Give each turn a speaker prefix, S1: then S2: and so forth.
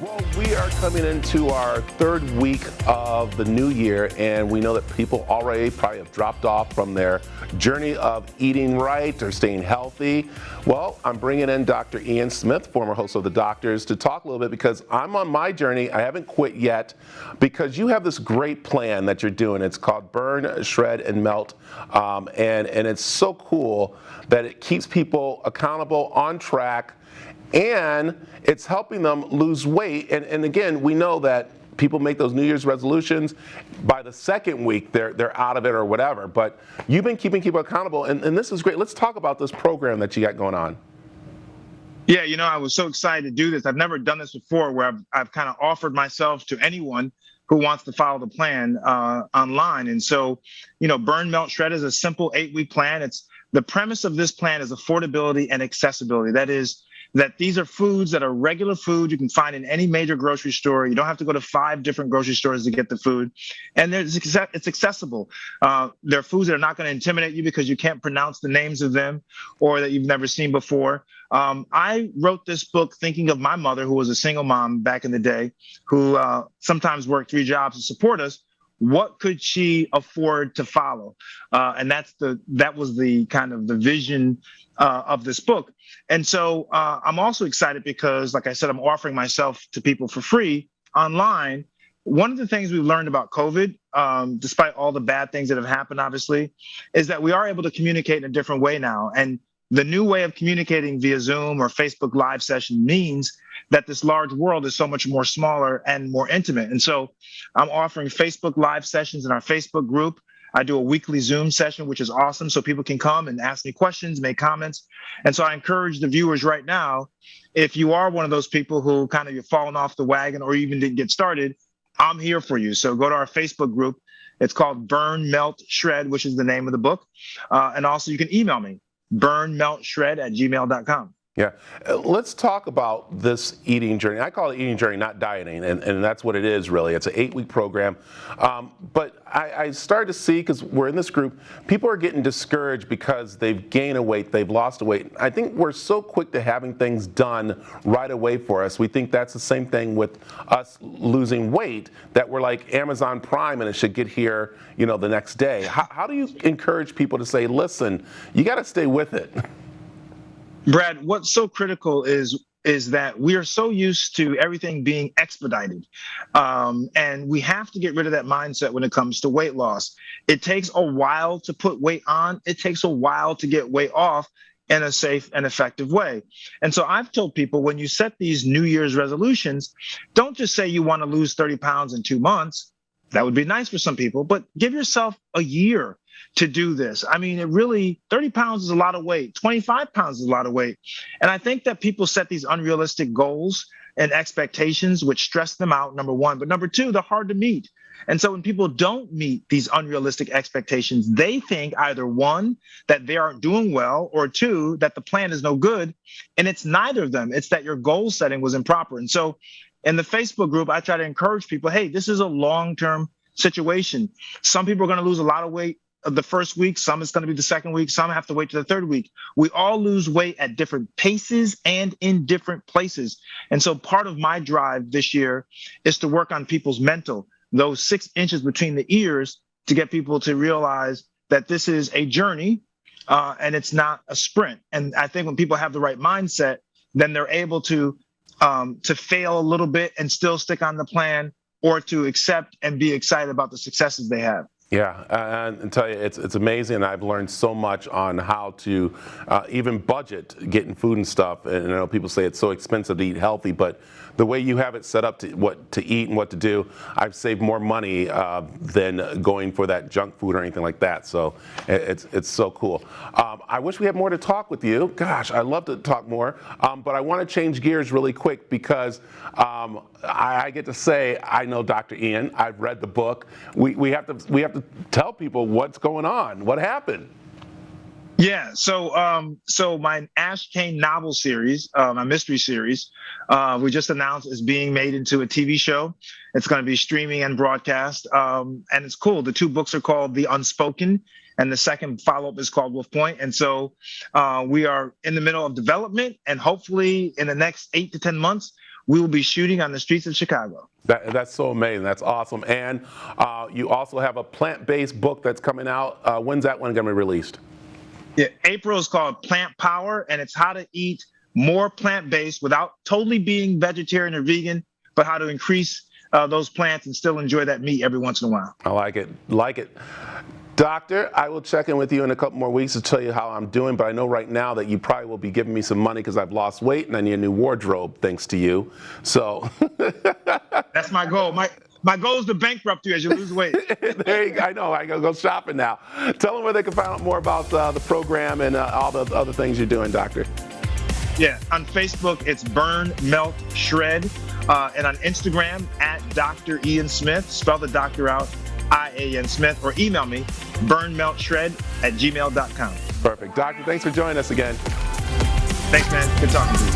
S1: Well, we are coming into our third week of the new year, and we know that people already probably have dropped off from their journey of eating right or staying healthy. Well, I'm bringing in Dr. Ian Smith, former host of The Doctors, to talk a little bit because I'm on my journey. I haven't quit yet because you have this great plan that you're doing. It's called Burn, Shred, and Melt, and it's so cool that it keeps people accountable, on track, and it's helping them lose weight. And again, we know that people make those New Year's resolutions. By the second week, they're out of it or whatever. But you've been keeping people accountable, and this is great. Let's talk about this program that you got going on.
S2: Yeah, I was so excited to do this. I've never done this before where I've kind of offered myself to anyone who wants to follow the plan online. And so, Burn, Melt, Shred is a simple 8-week plan. The premise of this plan is affordability and accessibility. That is, that these are foods that are regular food you can find in any major grocery store. You don't have to go to 5 different grocery stores to get the food. And it's accessible. They're foods that are not going to intimidate you because you can't pronounce the names of them or that you've never seen before. I wrote this book thinking of my mother, who was a single mom back in the day, who sometimes worked 3 jobs to support us. What could she afford to follow? And that was the kind of the vision of this book. And so I'm also excited because, like I said, I'm offering myself to people for free online. One of the things we've learned about COVID, despite all the bad things that have happened, obviously, is that we are able to communicate in a different way now. And the new way of communicating via Zoom or Facebook Live session means that this large world is so much more smaller and more intimate. And so I'm offering Facebook Live sessions in our Facebook group. I do a weekly Zoom session, which is awesome. So people can come and ask me questions, make comments. And so I encourage the viewers right now, if you are one of those people who kind of you've fallen off the wagon or even didn't get started, I'm here for you. So go to our Facebook group. It's called Burn, Melt, Shred, which is the name of the book. And also you can email me, burnmeltshred@gmail.com.
S1: Yeah. Let's talk about this eating journey. I call it eating journey, not dieting, and that's what it is, really. It's an 8-week program. But I started to see, because we're in this group, people are getting discouraged because they've gained a weight, they've lost a weight. I think we're so quick to having things done right away for us. We think that's the same thing with us losing weight, that we're like Amazon Prime and it should get here, the next day. How do you encourage people to say, listen, you got to stay with it?
S2: Brad, what's so critical is that we are so used to everything being expedited. And we have to get rid of that mindset when it comes to weight loss. It takes a while to put weight on. It takes a while to get weight off in a safe and effective way. And so I've told people, when you set these New Year's resolutions, don't just say you want to lose 30 pounds in 2 months. That would be nice for some people, but give yourself a year to do this. I mean, 30 pounds is a lot of weight. 25 pounds is a lot of weight. And I think that people set these unrealistic goals and expectations, which stress them out, number one. But number two, they're hard to meet. And so when people don't meet these unrealistic expectations, they think either one, that they aren't doing well, or two, that the plan is no good. And it's neither of them. It's that your goal setting was improper. And so in the Facebook group, I try to encourage people, hey, this is a long-term situation. Some people are going to lose a lot of weight the first week, some it's going to be the second week, some have to wait to the third week. We all lose weight at different paces and in different places. And so part of my drive this year is to work on people's mental, those 6 inches between the ears, to get people to realize that this is a journey and it's not a sprint. And I think when people have the right mindset, then they're able to fail a little bit and still stick on the plan, or to accept and be excited about the successes they have.
S1: Yeah, and tell you, it's amazing. I've learned so much on how to even budget getting food and stuff. And I know people say it's so expensive to eat healthy, but the way you have it set up to what to eat and what to do, I've saved more money than going for that junk food or anything like that. So it's so cool. I wish we had more to talk with you. Gosh, I'd love to talk more, but I want to change gears really quick because I get to say I know Dr. Ian. I've read the book. We have to tell people what's going on. What happened?
S2: Yeah, so my Ash Kane novel series, my mystery series, we just announced is being made into a TV show. It's going to be streaming and broadcast, and it's cool. The 2 books are called The Unspoken, and the second follow-up is called Wolf Point. And so we are in the middle of development, and hopefully in the next 8 to 10 months, we will be shooting on the streets of Chicago.
S1: That's so amazing. That's awesome. And you also have a plant-based book that's coming out. When's that one going to be released?
S2: Yeah, April is called Plant Power, and it's how to eat more plant-based without totally being vegetarian or vegan, but how to increase those plants and still enjoy that meat every once in a while.
S1: I like it. Like it. Doctor, I will check in with you in a couple more weeks to tell you how I'm doing, but I know right now that you probably will be giving me some money because I've lost weight and I need a new wardrobe thanks to you. So
S2: that's my goal. My goal is to bankrupt you as you lose weight.
S1: There you go. I know. I gotta go shopping now. Tell them where they can find out more about the program and all the other things you're doing, Doctor.
S2: Yeah, on Facebook, it's Burn, Melt, Shred. And on Instagram, at Dr. Ian Smith, spell the doctor out, I-A-N Smith, or email me, burnmeltshred@gmail.com.
S1: Perfect. Doctor, thanks for joining us again.
S2: Thanks, man. Good talking to you.